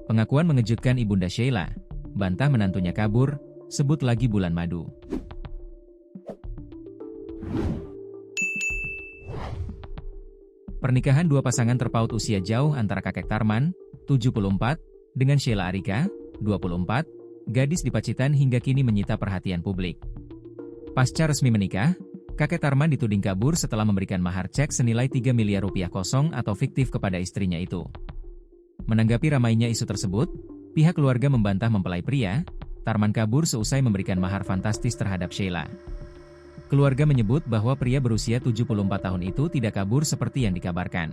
Pengakuan mengejutkan Ibunda Sheila, bantah menantunya kabur, sebut lagi bulan madu. Pernikahan dua pasangan terpaut usia jauh antara kakek Tarman, 74, dengan Sheila Arika, 24, gadis di Pacitan hingga kini menyita perhatian publik. Pasca resmi menikah, kakek Tarman dituding kabur setelah memberikan mahar cek senilai 3 miliar rupiah kosong atau fiktif kepada istrinya itu. Menanggapi ramainya isu tersebut, pihak keluarga membantah mempelai pria, Tarman kabur seusai memberikan mahar fantastis terhadap Sheila. Keluarga menyebut bahwa pria berusia 74 tahun itu tidak kabur seperti yang dikabarkan.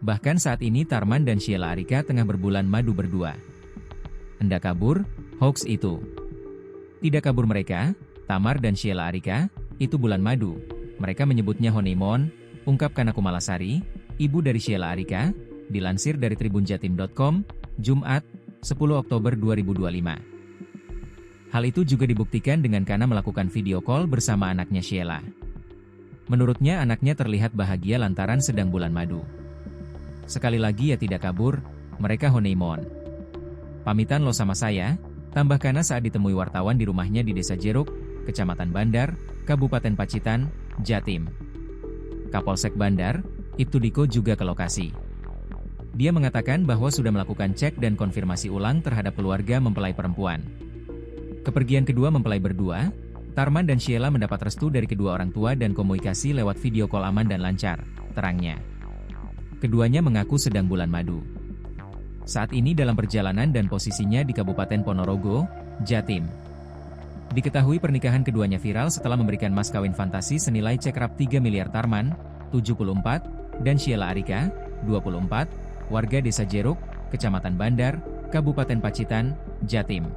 Bahkan saat ini Tarman dan Sheila Arika tengah berbulan madu berdua. Hendak kabur, hoax itu. Tidak kabur mereka, Tamar dan Sheila Arika, itu bulan madu. Mereka menyebutnya honeymoon, ungkap Kana Kumalasari, ibu dari Sheila Arika, dilansir dari tribunjatim.com, Jumat, 10 Oktober 2025. Hal itu juga dibuktikan dengan Kana melakukan video call bersama anaknya Sheila. Menurutnya anaknya terlihat bahagia lantaran sedang bulan madu. Sekali lagi ya tidak kabur, mereka honeymoon. Pamitan lo sama saya, tambah Kana saat ditemui wartawan di rumahnya di Desa Jeruk, Kecamatan Bandar, Kabupaten Pacitan, Jatim. Kapolsek Bandar, Ibtu Diko juga ke lokasi. Dia mengatakan bahwa sudah melakukan cek dan konfirmasi ulang terhadap keluarga mempelai perempuan. Kepergian kedua mempelai berdua, Tarman dan Sheila mendapat restu dari kedua orang tua dan komunikasi lewat video call aman dan lancar, terangnya. Keduanya mengaku sedang bulan madu. Saat ini dalam perjalanan dan posisinya di Kabupaten Ponorogo, Jatim. Diketahui pernikahan keduanya viral setelah memberikan mas kawin fantasi senilai cekrap 3 miliar. Tarman, 74, dan Sheila Arika, 24, warga Desa Jeruk, Kecamatan Bandar, Kabupaten Pacitan, Jatim.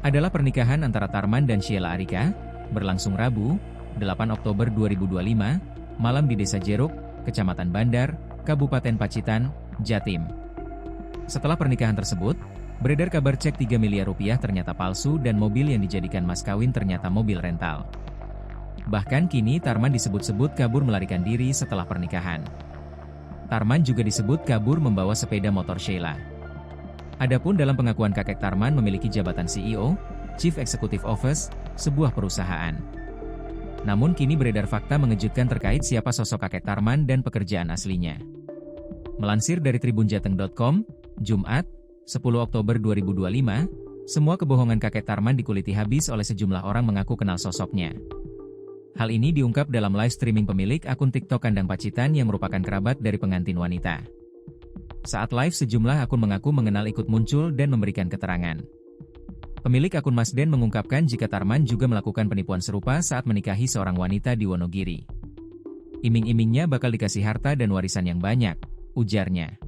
Adalah pernikahan antara Tarman dan Sheila Arika, berlangsung Rabu, 8 Oktober 2025, malam di Desa Jeruk, Kecamatan Bandar, Kabupaten Pacitan, Jatim. Setelah pernikahan tersebut, beredar kabar cek 3 miliar rupiah ternyata palsu dan mobil yang dijadikan mas kawin ternyata mobil rental. Bahkan kini Tarman disebut-sebut kabur melarikan diri setelah pernikahan. Tarman juga disebut kabur membawa sepeda motor Sheila. Adapun dalam pengakuan kakek Tarman memiliki jabatan CEO, Chief Executive Office, sebuah perusahaan. Namun kini beredar fakta mengejutkan terkait siapa sosok kakek Tarman dan pekerjaan aslinya. Melansir dari tribunjateng.com, Jumat, 10 Oktober 2025, semua kebohongan kakek Tarman dikuliti habis oleh sejumlah orang mengaku kenal sosoknya. Hal ini diungkap dalam live streaming pemilik akun TikTok Kandang Pacitan yang merupakan kerabat dari pengantin wanita. Saat live sejumlah akun mengaku mengenal ikut muncul dan memberikan keterangan. Pemilik akun Masden mengungkapkan jika Tarman juga melakukan penipuan serupa saat menikahi seorang wanita di Wonogiri. Iming-imingnya bakal dikasih harta dan warisan yang banyak, ujarnya.